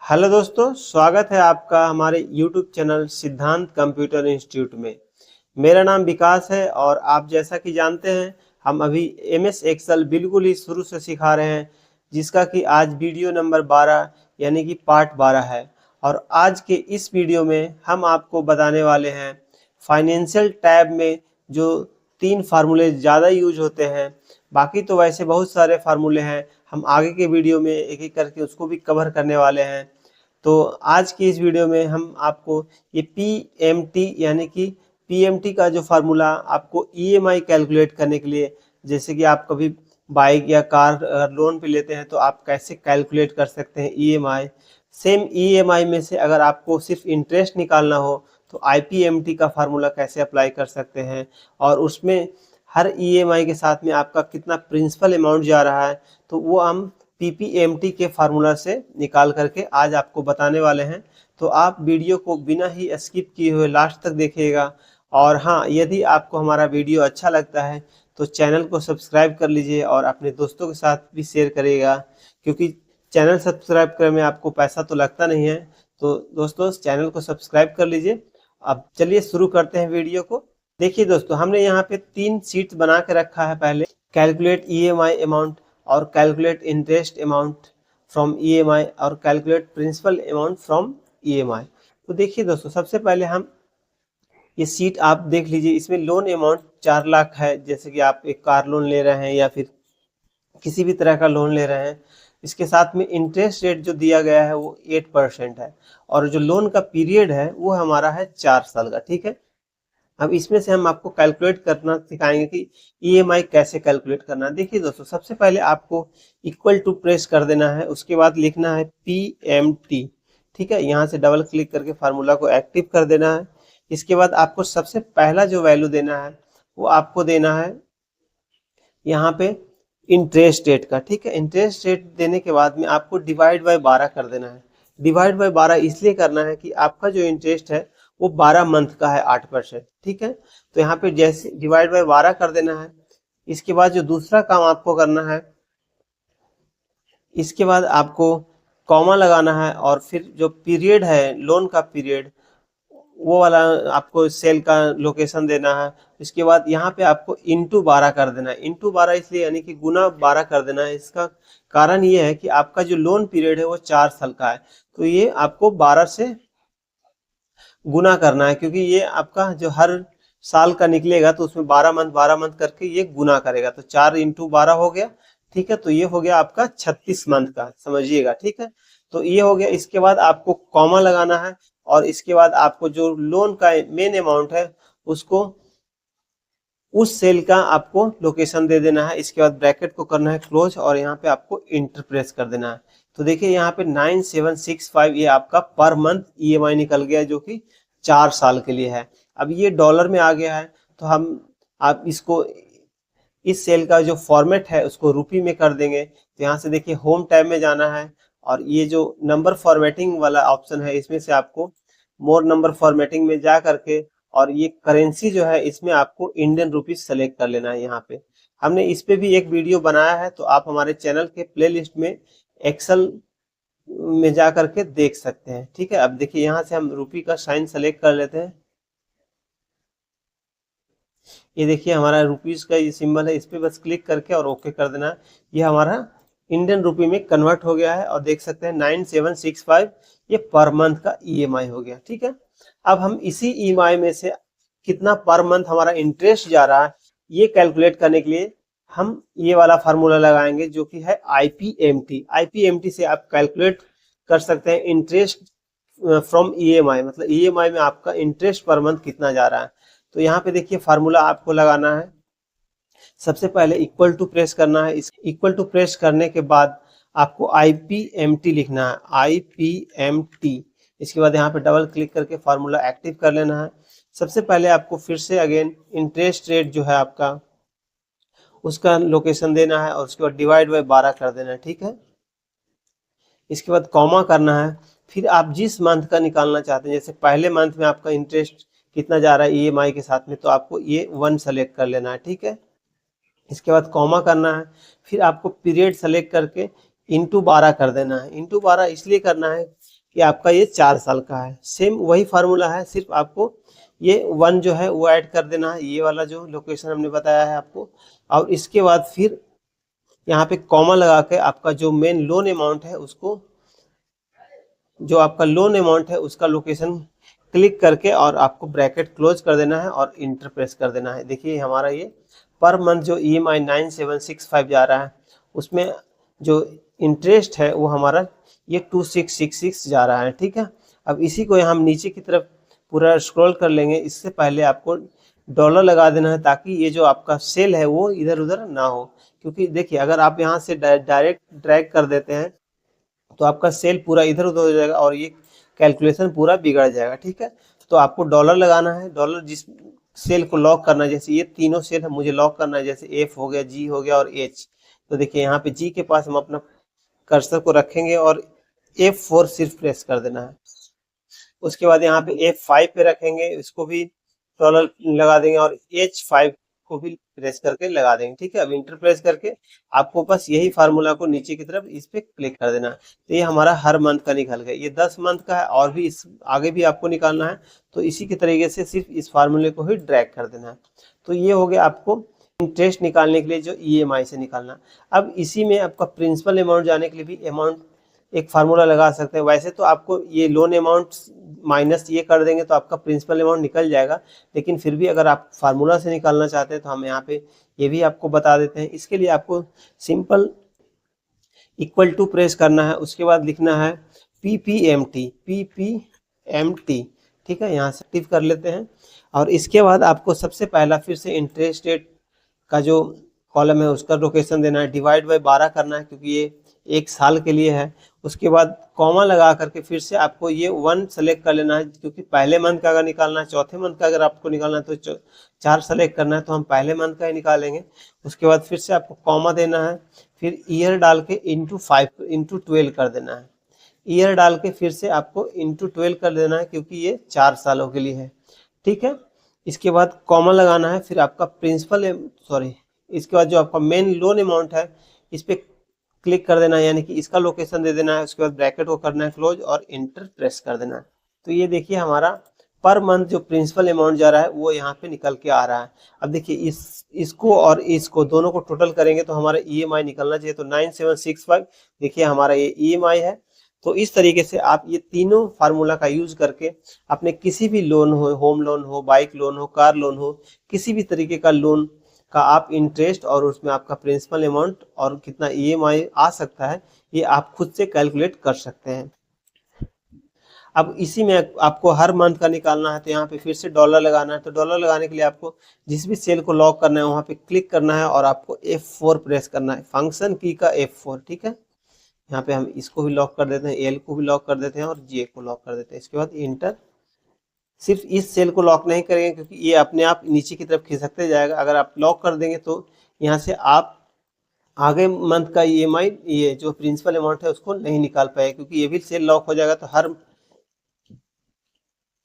Hello दोस्तों, स्वागत है आपका हमारे YouTube चैनल सिद्धांत कंप्यूटर इंस्टीट्यूट में। मेरा नाम विकास है और आप जैसा कि जानते हैं हम अभी MS एक्सेल बिल्कुल ही शुरू से सिखा रहे हैं, जिसका कि आज वीडियो नंबर 12 यानी कि पार्ट 12 है। और आज के इस वीडियो में हम आपको बताने वाले हैं फाइनेंशियल टैब में जो 3 फार्मूले ज़्यादा यूज होते हैं। बाकी तो वैसे बहुत सारे फार्मूले हैं, हम आगे के वीडियो में एक एक करके उसको भी कवर करने वाले हैं। तो आज की इस वीडियो में हम आपको ये PMT यानी कि PMT का जो फार्मूला आपको EMI कैलकुलेट करने के लिए, जैसे कि आप कभी बाइक या कार लोन पे लेते हैं तो आप कैसे कैलकुलेट कर सकते हैं EMI। सेम EMI में से अगर आपको सिर्फ इंटरेस्ट निकालना हो तो IPMT का फार्मूला कैसे अप्लाई कर सकते हैं, और उसमें हर EMI के साथ में आपका कितना प्रिंसिपल अमाउंट जा रहा है, तो वो हम PPMT के फार्मूला से निकाल करके आज आपको बताने वाले हैं। तो आप वीडियो को बिना ही स्किप किए हुए लास्ट तक देखिएगा। और हाँ, यदि आपको हमारा वीडियो अच्छा लगता है तो चैनल को सब्सक्राइब कर लीजिए और अपने दोस्तों के साथ भी शेयर करिएगा, क्योंकि चैनल सब्सक्राइब करने में आपको पैसा तो लगता नहीं है। तो दोस्तों, चैनल को सब्सक्राइब कर लीजिए। अब चलिए शुरू करते हैं वीडियो को। देखिए दोस्तों, हमने यहाँ पे 3 शीट्स बना के रखा है। पहले कैलकुलेट EMI अमाउंट, और calculate interest amount from EMI, और calculate principal amount from EMI। तो देखिए दोस्तों, सबसे पहले हम ये सीट आप देख लीजिए। इसमें लोन अमाउंट 4 लाख है, जैसे कि आप एक कार लोन ले रहे हैं या फिर किसी भी तरह का लोन ले रहे हैं। इसके साथ में इंटरेस्ट रेट जो दिया गया है वो 8% है, और जो लोन का पीरियड है वो हमारा है 4 साल का। ठीक है, अब इसमें से हम आपको कैलकुलेट करना सिखाएंगे कि EMI कैसे कैलकुलेट करना है। देखिए दोस्तों, सबसे पहले आपको इक्वल टू प्रेस कर देना है, उसके बाद लिखना है PMT। ठीक है, यहाँ से डबल क्लिक करके फार्मूला को एक्टिव कर देना है। इसके बाद आपको सबसे पहला जो वैल्यू देना है वो आपको देना है यहाँ पे इंटरेस्ट रेट का। ठीक है, इंटरेस्ट रेट देने के बाद में आपको डिवाइड बाय 12 कर देना है। डिवाइड बाय 12 इसलिए करना है कि आपका जो इंटरेस्ट है वो 12 मंथ का है 8%। ठीक है, तो यहाँ पे जैसे डिवाइड बाय 12 कर देना है। इसके बाद जो दूसरा काम आपको करना है, इसके बाद आपको कॉमा लगाना है, और फिर जो पीरियड है लोन का पीरियड वो वाला आपको सेल का लोकेशन देना है। इसके बाद यहाँ पे आपको इंटू 12 कर देना है। इंटू 12 इसलिए यानी कि गुना 12 कर देना है। इसका कारण ये है कि आपका जो लोन पीरियड है वो 4 साल का है, तो ये आपको 12 से गुना करना है, क्योंकि ये आपका जो हर साल का निकलेगा तो उसमें 12 मंथ करके ये गुना करेगा। तो 4 इंटू 12 हो गया। ठीक है, तो ये हो गया आपका 36 मंथ का, समझिएगा। ठीक है, तो ये हो गया। इसके बाद आपको कॉमा लगाना है, और इसके बाद आपको जो लोन का मेन अमाउंट है उसको उस सेल का आपको लोकेशन दे देना है। इसके बाद ब्रैकेट को करना है क्लोज, और यहाँ पे आपको इंटर प्रेस कर देना है। तो देखिए यहाँ पे 9765 ये आपका पर मंथ EMI निकल गया, जो कि 4 साल के लिए है। अब ये डॉलर में आ गया है, तो हम आप इसको इस सेल का जो फॉर्मेट है उसको रुपी में कर देंगे। तो यहाँ से देखिए होम टैब में जाना है, और ये जो नंबर फॉर्मेटिंग वाला ऑप्शन है इसमें से आपको मोर नंबर फॉर्मेटिंग में जा करके, और ये करेंसी जो है इसमें आपको इंडियन रुपीज सेलेक्ट कर लेना है। यहाँ पे हमने इस पे भी एक वीडियो बनाया है, तो आप हमारे चैनल के प्लेलिस्ट में एक्सेल में जा करके देख सकते हैं। ठीक है, अब देखिए यहाँ से हम रुपी का साइन सेलेक्ट कर लेते हैं। ये देखिए हमारा रुपीज का ये सिंबल है, इस पे बस क्लिक करके और ओके कर देना। ये हमारा इंडियन रुपी में कन्वर्ट हो गया है, और देख सकते हैं 9765 ये पर मंथ का EMI हो गया। ठीक है, अब हम इसी EMI में से कितना पर मंथ हमारा इंटरेस्ट जा रहा है ये कैलकुलेट करने के लिए हम ये वाला फार्मूला लगाएंगे, जो कि है IPMT। IPMT से आप कैलकुलेट कर सकते हैं इंटरेस्ट फ्रॉम EMI, मतलब EMI में आपका इंटरेस्ट पर मंथ कितना जा रहा है। तो यहाँ पे देखिए फार्मूला आपको लगाना है। सबसे पहले इक्वल टू प्रेस करना है। इस इक्वल टू प्रेस करने के बाद आपको IPMT लिखना है, IPMT। इसके बाद यहाँ पे डबल क्लिक करके फार्मूला एक्टिव कर लेना है। सबसे पहले आपको फिर से अगेन इंटरेस्ट रेट जो है आपका उसका लोकेशन देना है, और उसके बाद डिवाइड बाय 12 कर देना है। ठीक है, इसके बाद कॉमा करना है। फिर आप जिस मंथ का निकालना चाहते हैं, जैसे पहले मंथ में आपका इंटरेस्ट कितना जा रहा है EMI के साथ में, तो आपको ये 1 सेलेक्ट कर लेना है। ठीक है, इसके बाद कॉमा करना है। फिर आपको पीरियड सेलेक्ट करके इंटू 12 कर देना है। इंटू 12 इसलिए करना है कि आपका ये 4 साल का है। सेम वही फार्मूला है, सिर्फ आपको ये 1 जो है वो ऐड कर देना है, ये वाला जो लोकेशन हमने बताया है आपको। और इसके बाद फिर यहाँ पे कॉमा लगा के आपका जो मेन लोन अमाउंट है उसको, जो आपका लोन अमाउंट है उसका लोकेशन क्लिक करके और आपको ब्रैकेट क्लोज कर देना है और इंटर प्रेस कर देना है। देखिए हमारा ये पर मंथ जो EMI 9765 जा रहा है, उसमें जो इंटरेस्ट है वो हमारा ये 2666 जा रहा है। ठीक है, अब इसी को हम नीचे की तरफ पूरा स्क्रॉल कर लेंगे। इससे पहले आपको डॉलर लगा देना है ताकि ये जो आपका सेल है वो इधर उधर ना हो, क्योंकि देखिए अगर आप यहाँ से डायरेक्ट ड्रैग कर देते हैं तो आपका सेल पूरा इधर उधर हो जाएगा और ये कैलकुलेशन पूरा बिगड़ जाएगा। ठीक है, तो आपको डॉलर लगाना है, डॉलर जिस सेल को लॉक करना है, जैसे ये तीनों सेल है मुझे लॉक करना है, जैसे F हो गया, G हो गया और H। तो देखिए यहाँ पे G के पास हम अपना कर्सर को रखेंगे और F4 सिर्फ प्रेस कर देना है। उसके बाद यहाँ पे F5 पे रखेंगे, इसको भी डॉलर लगा देंगे और H5 को भी प्रेस करके लगा देंगे। ठीक है, अब इंटर प्रेस करके आपको बस यही फार्मूला को नीचे की तरफ इस पे क्लिक कर देना है। तो ये हमारा हर मंथ का निकल गया। ये 10 मंथ का है और भी इस आगे भी आपको निकालना है, तो इसी के तरीके से सिर्फ इस फार्मूले को ही ड्रैग कर देना है। तो ये हो गया आपको इंटरेस्ट निकालने के लिए जो EMI से निकालना। अब इसी में आपका प्रिंसिपल अमाउंट जाने के लिए भी अमाउंट एक फार्मूला लगा सकते हैं। वैसे तो आपको ये लोन अमाउंट माइनस ये कर देंगे तो आपका प्रिंसिपल अमाउंट निकल जाएगा, लेकिन फिर भी अगर आप फार्मूला से निकालना चाहते हैं तो हम यहाँ पे ये भी आपको बता देते हैं। इसके लिए आपको सिंपल इक्वल टू प्रेस करना है, उसके बाद लिखना है PPMT। ठीक है, यहाँ से टिक कर लेते हैं और इसके बाद आपको सबसे पहला फिर से इंटरेस्ट रेट का जो कॉलम है उसका लोकेशन देना है, डिवाइड बाय 12 करना है क्योंकि ये 1 साल के लिए है। उसके बाद कॉमा लगा करके फिर से आपको ये 1 सेलेक्ट कर लेना है, क्योंकि पहले मंथ का अगर निकालना है, चौथे मंथ का अगर आपको निकालना है तो 4 सेलेक्ट करना है, तो हम पहले मंथ का ही निकालेंगे। उसके बाद फिर से आपको कॉमा देना है, फिर ईयर डाल के इंटू 12 कर देना है। ईयर डाल के फिर से आपको इंटू 12 कर देना है क्योंकि ये 4 सालों के लिए है। ठीक है, इसके बाद कॉमा लगाना है, फिर आपका इसके बाद जो आपका मेन लोन अमाउंट है इस पे क्लिक कर देना है, यानी कि इसका लोकेशन दे देना है। उसके बाद ब्रैकेट को करना है क्लोज और इंटर प्रेस कर देना है। तो ये देखिए हमारा पर मंथ जो प्रिंसिपल अमाउंट जा रहा है वो यहाँ पे निकल के आ रहा है। अब देखिए इसको और इसको दोनों को टोटल करेंगे तो हमारा EMI निकलना चाहिए, तो 9765 देखिए हमारा ये EMI है। तो इस तरीके से आप ये तीनों फार्मूला का यूज करके अपने किसी भी लोन हो, होम लोन हो, बाइक लोन हो, कार लोन हो, किसी भी तरीके का लोन का आप इंटरेस्ट और उसमें आपका प्रिंसिपल अमाउंट और कितना EMI आ सकता है ये आप खुद से कैलकुलेट कर सकते हैं। अब इसी में आपको हर मंथ का निकालना है, तो यहाँ पे फिर से डॉलर लगाना है। तो डॉलर लगाने के लिए आपको जिस भी सेल को लॉक करना है वहाँ पे क्लिक करना है और आपको F4 प्रेस करना है, फंक्शन की का F4। ठीक है, यहाँ पे हम इसको भी लॉक कर देते हैं, L को भी लॉक कर देते हैं और J को लॉक कर देते हैं। इसके बाद इंटर। सिर्फ इस सेल को लॉक नहीं करेंगे क्योंकि ये अपने आप नीचे की तरफ खिसकते जाएगा। अगर आप लॉक कर देंगे तो यहाँ से आप आगे मंथ का EMI ये जो प्रिंसिपल अमाउंट है उसको नहीं निकाल पाए, क्योंकि ये भी सेल लॉक हो जाएगा तो हर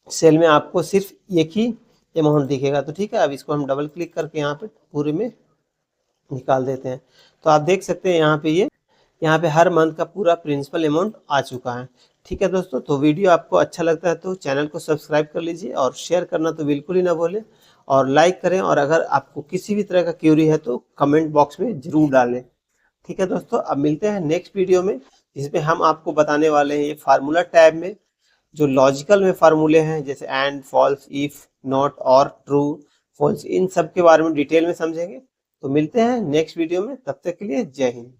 सेल में आपको सिर्फ एक ही अमाउंट दिखेगा। तो ठीक है, अब इसको हम डबल क्लिक करके यहाँ पे पूरे में निकाल देते हैं। तो आप देख सकते हैं यहाँ पे हर मंथ का पूरा प्रिंसिपल अमाउंट आ चुका है। ठीक है दोस्तों, तो वीडियो आपको अच्छा लगता है तो चैनल को सब्सक्राइब कर लीजिए और शेयर करना तो बिल्कुल ही ना भूलें और लाइक करें, और अगर आपको किसी भी तरह का क्यूरी है तो कमेंट बॉक्स में जरूर डालें। ठीक है दोस्तों, अब मिलते हैं नेक्स्ट वीडियो में जिसमें हम आपको बताने वाले हैं ये फार्मूला टैब में जो लॉजिकल में फार्मूले हैं, जैसे एंड, फॉल्स, इफ, नॉट, और, ट्रू, फॉल्स, इन सब के बारे में डिटेल में समझेंगे। तो मिलते हैं नेक्स्ट वीडियो में, तब तक के लिए जय हिंद।